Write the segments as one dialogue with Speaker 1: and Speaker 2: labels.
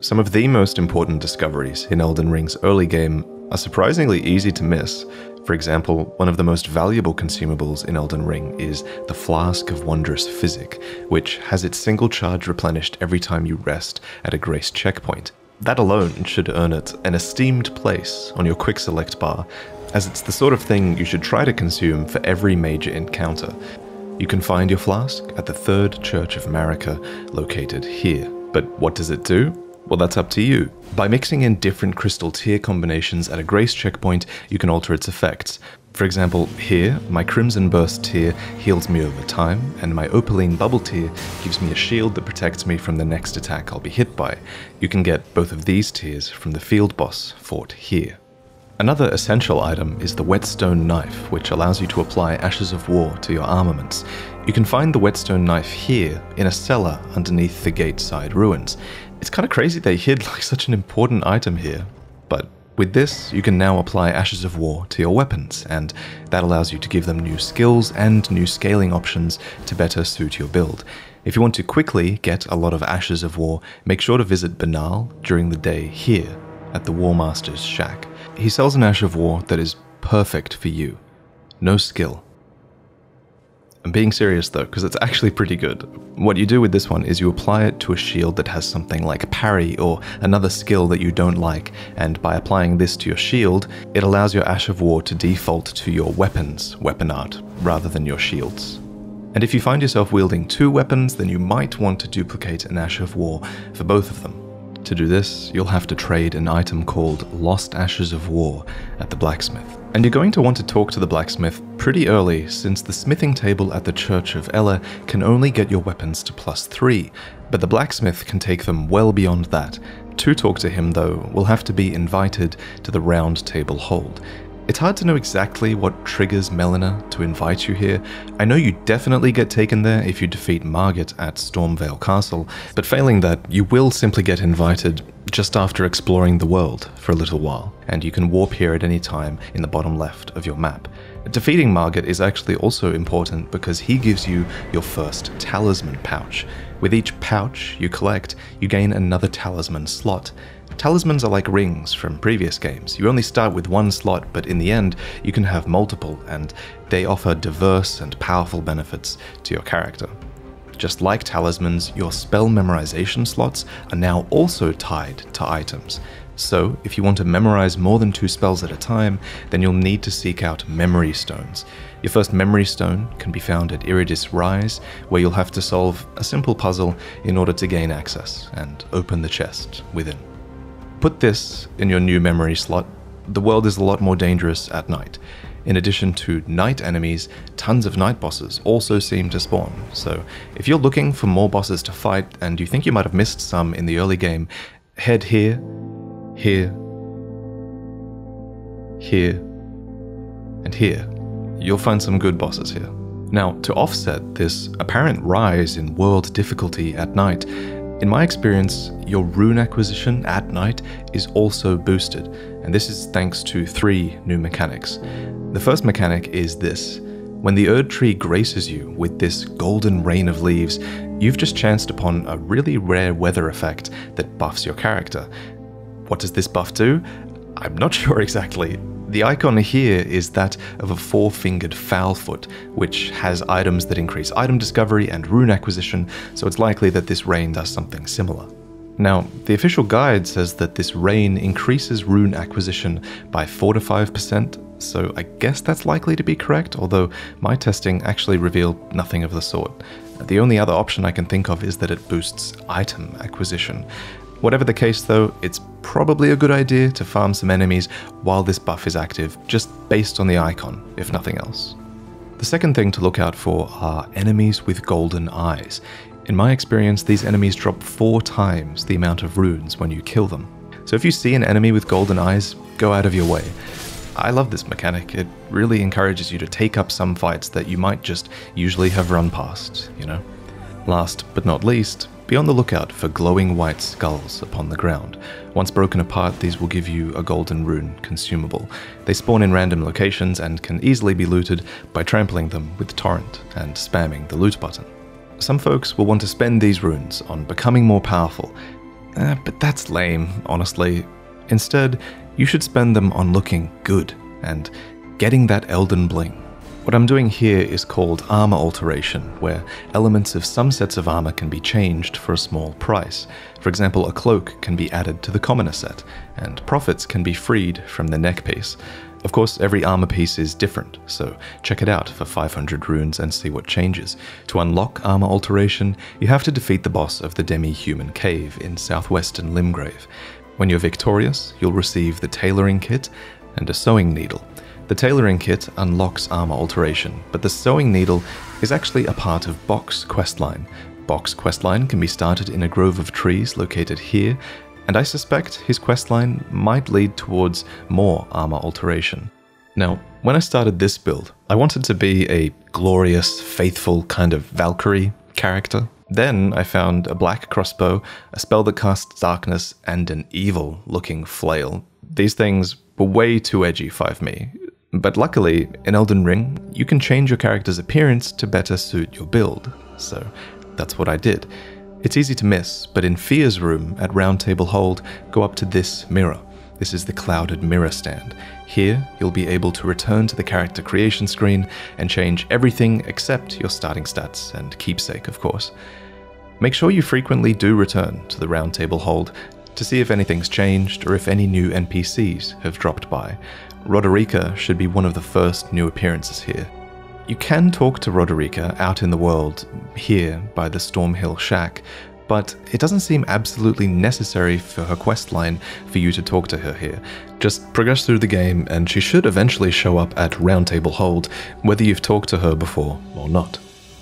Speaker 1: Some of the most important discoveries in Elden Ring's early game are surprisingly easy to miss. For example, one of the most valuable consumables in Elden Ring is the Flask of Wondrous Physick, which has its single charge replenished every time you rest at a grace checkpoint. That alone should earn it an esteemed place on your quick select bar, as it's the sort of thing you should try to consume for every major encounter. You can find your flask at the Third Church of Marika, located here. But what does it do? Well, that's up to you. By mixing in different crystal tier combinations at a grace checkpoint, you can alter its effects. For example, here, my Crimson Burst tier heals me over time, and my Opaline Bubble tier gives me a shield that protects me from the next attack I'll be hit by. You can get both of these tiers from the field boss fought here. Another essential item is the Whetstone Knife, which allows you to apply Ashes of War to your armaments. You can find the Whetstone Knife here, in a cellar underneath the gate-side ruins. It's kind of crazy they hid like such an important item here, but with this, you can now apply Ashes of War to your weapons, and that allows you to give them new skills and new scaling options to better suit your build. If you want to quickly get a lot of Ashes of War, make sure to visit Banal during the day here at the War Master's shack. He sells an Ash of War that is perfect for you. No skill. I'm being serious though, because it's actually pretty good. What you do with this one is you apply it to a shield that has something like parry or another skill that you don't like, and by applying this to your shield, it allows your Ash of War to default to your weapons, weapon art, rather than your shields. And if you find yourself wielding two weapons, then you might want to duplicate an Ash of War for both of them. To do this, you'll have to trade an item called Lost Ashes of War at the blacksmith. And you're going to want to talk to the blacksmith pretty early, since the smithing table at the Church of Ella can only get your weapons to +3, but the blacksmith can take them well beyond that. To talk to him though, we'll have to be invited to the Round Table Hold. It's hard to know exactly what triggers Melina to invite you here. I know you definitely get taken there if you defeat Margit at Stormvale Castle, but failing that, you will simply get invited just after exploring the world for a little while, and you can warp here at any time in the bottom left of your map. Defeating Margit is actually also important because he gives you your first Talisman Pouch. With each pouch you collect, you gain another talisman slot. Talismans are like rings from previous games. You only start with one slot, but in the end, you can have multiple, and they offer diverse and powerful benefits to your character. Just like talismans, your spell memorization slots are now also tied to items. So, if you want to memorize more than 2 spells at a time, then you'll need to seek out memory stones. Your first memory stone can be found at Iridis Rise, where you'll have to solve a simple puzzle in order to gain access and open the chest within. Put this in your new memory slot. The world is a lot more dangerous at night. In addition to night enemies, tons of night bosses also seem to spawn. So if you're looking for more bosses to fight and you think you might have missed some in the early game, head here, here, here, and here. You'll find some good bosses here. Now, to offset this apparent rise in world difficulty at night, in my experience, your rune acquisition at night is also boosted, and this is thanks to 3 new mechanics. The first mechanic is this. When the Erd Tree graces you with this golden rain of leaves, you've just chanced upon a really rare weather effect that buffs your character. What does this buff do? I'm not sure exactly. The icon here is that of a 4-fingered Foulfoot, which has items that increase item discovery and rune acquisition, so it's likely that this rain does something similar. Now, the official guide says that this rain increases rune acquisition by 4 to 5%, so I guess that's likely to be correct, although my testing actually revealed nothing of the sort. The only other option I can think of is that it boosts item acquisition. Whatever the case though, it's probably a good idea to farm some enemies while this buff is active, just based on the icon, if nothing else. The second thing to look out for are enemies with golden eyes. In my experience, these enemies drop 4 times the amount of runes when you kill them. So if you see an enemy with golden eyes, go out of your way. I love this mechanic. It really encourages you to take up some fights that you might just usually have run past, you know? Last but not least, be on the lookout for glowing white skulls upon the ground. Once broken apart, these will give you a golden rune consumable. They spawn in random locations and can easily be looted by trampling them with Torrent and spamming the loot button. Some folks will want to spend these runes on becoming more powerful. But that's lame, honestly. Instead, you should spend them on looking good and getting that Elden Bling. What I'm doing here is called armor alteration, where elements of some sets of armor can be changed for a small price. For example, a cloak can be added to the commoner set, and profits can be freed from the neck piece. Of course, every armor piece is different, so check it out for 500 runes and see what changes. To unlock armor alteration, you have to defeat the boss of the demi-human cave in southwestern Limgrave. When you're victorious, you'll receive the tailoring kit and a sewing needle. The tailoring kit unlocks armor alteration, but the sewing needle is actually a part of Box questline. Box questline can be started in a grove of trees located here, and I suspect his questline might lead towards more armor alteration. Now, when I started this build, I wanted to be a glorious, faithful kind of Valkyrie character. Then I found a black crossbow, a spell that casts darkness, and an evil-looking flail. These things were way too edgy for me. But luckily, in Elden Ring, you can change your character's appearance to better suit your build, so that's what I did. It's easy to miss, but in Fear's room at Round Table Hold, go up to this mirror. This is the clouded mirror stand. Here, you'll be able to return to the character creation screen and change everything except your starting stats and keepsake, of course. Make sure you frequently do return to the Round Table Hold to see if anything's changed or if any new NPCs have dropped by. Roderica should be one of the first new appearances here. You can talk to Roderica out in the world, here by the Stormhill Shack, but it doesn't seem absolutely necessary for her questline for you to talk to her here. Just progress through the game and she should eventually show up at Round Table Hold, whether you've talked to her before or not.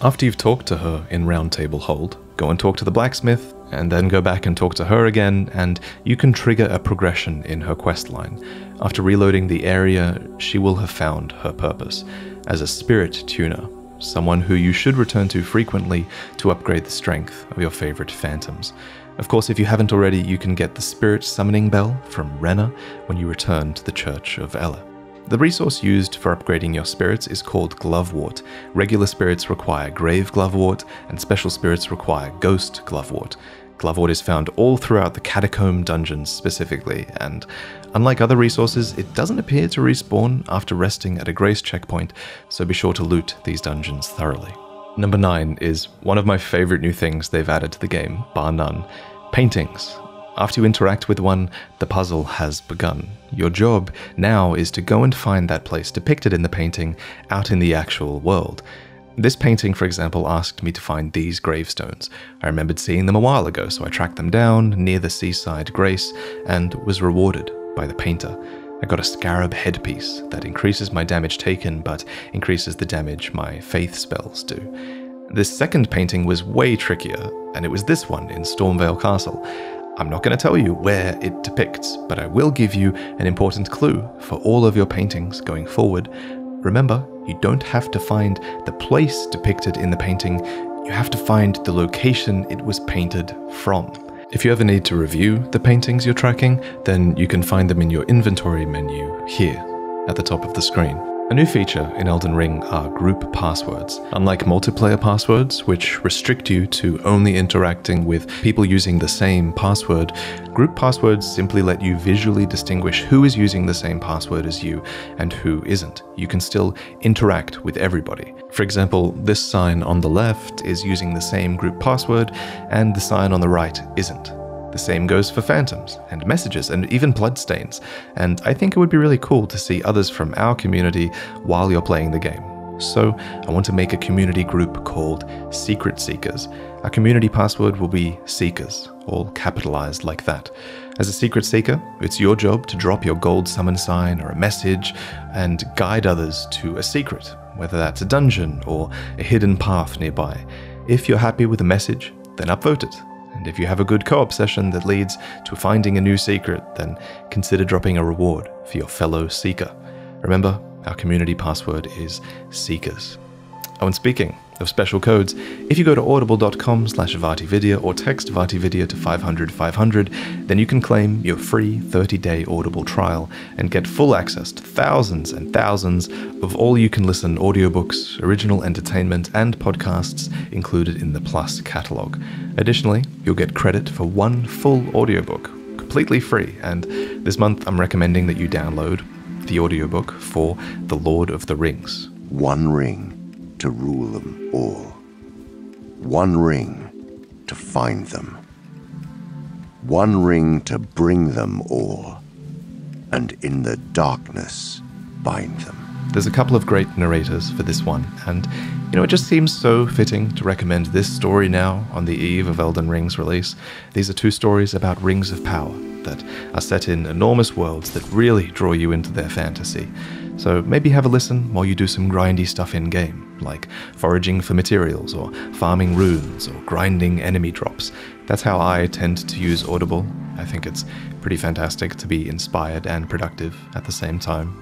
Speaker 1: After you've talked to her in Round Table Hold, go and talk to the blacksmith, and then go back and talk to her again, and you can trigger a progression in her questline. After reloading the area, she will have found her purpose as a spirit tuner, someone who you should return to frequently to upgrade the strength of your favorite phantoms. Of course, if you haven't already, you can get the spirit summoning bell from Rena when you return to the Church of Ella. The resource used for upgrading your spirits is called Glovewort. Regular spirits require Grave Glovewort, and special spirits require Ghost Glovewort. Glovewort is found all throughout the Catacomb dungeons specifically, and unlike other resources, it doesn't appear to respawn after resting at a grace checkpoint, so be sure to loot these dungeons thoroughly. Number 9 is one of my favorite new things they've added to the game, bar none: paintings. After you interact with one, the puzzle has begun. Your job now is to go and find that place depicted in the painting out in the actual world. This painting, for example, asked me to find these gravestones. I remembered seeing them a while ago, so I tracked them down near the seaside grace and was rewarded by the painter. I got a scarab headpiece that increases my damage taken, but increases the damage my faith spells do. This second painting was way trickier, and it was this one in Stormvale Castle. I'm not going to tell you where it depicts, but I will give you an important clue for all of your paintings going forward. Remember, you don't have to find the place depicted in the painting, you have to find the location it was painted from. If you ever need to review the paintings you're tracking, then you can find them in your inventory menu here at the top of the screen. A new feature in Elden Ring are group passwords. Unlike multiplayer passwords, which restrict you to only interacting with people using the same password, group passwords simply let you visually distinguish who is using the same password as you and who isn't. You can still interact with everybody. For example, this sign on the left is using the same group password, and the sign on the right isn't. The same goes for phantoms, and messages, and even bloodstains, and I think it would be really cool to see others from our community while you're playing the game. So I want to make a community group called Secret Seekers. Our community password will be Seekers, all capitalized like that. As a Secret Seeker, it's your job to drop your gold summon sign or a message and guide others to a secret, whether that's a dungeon or a hidden path nearby. If you're happy with the message, then upvote it. And if you have a good co-op session that leads to finding a new secret, then consider dropping a reward for your fellow Seeker. Remember, our community password is Seekers. Oh, and speaking of special codes. If you go to audible.com/VaatiVidya or text VaatiVidya to 500 500, then you can claim your free 30-day Audible trial and get full access to thousands and thousands of all-you-can-listen audiobooks, original entertainment, and podcasts included in the Plus catalog. Additionally, you'll get credit for one full audiobook, completely free, and this month I'm recommending that you download the audiobook for The Lord of the Rings.
Speaker 2: One ring to rule them all. One ring to find them. One ring to bring them all. And in the darkness, bind them.
Speaker 1: There's a couple of great narrators for this one, and it just seems so fitting to recommend this story now on the eve of Elden Ring's release. These are two stories about rings of power that are set in enormous worlds that really draw you into their fantasy. So maybe have a listen while you do some grindy stuff in-game, like foraging for materials, or farming runes, or grinding enemy drops. That's how I tend to use Audible. I think it's pretty fantastic to be inspired and productive at the same time,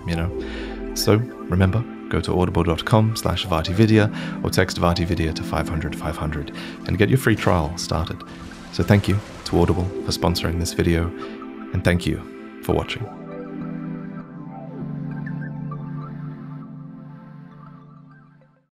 Speaker 1: So remember, go to audible.com/VaatiVidya or text VaatiVidya to 500 500 and get your free trial started. So thank you to Audible for sponsoring this video, and thank you for watching.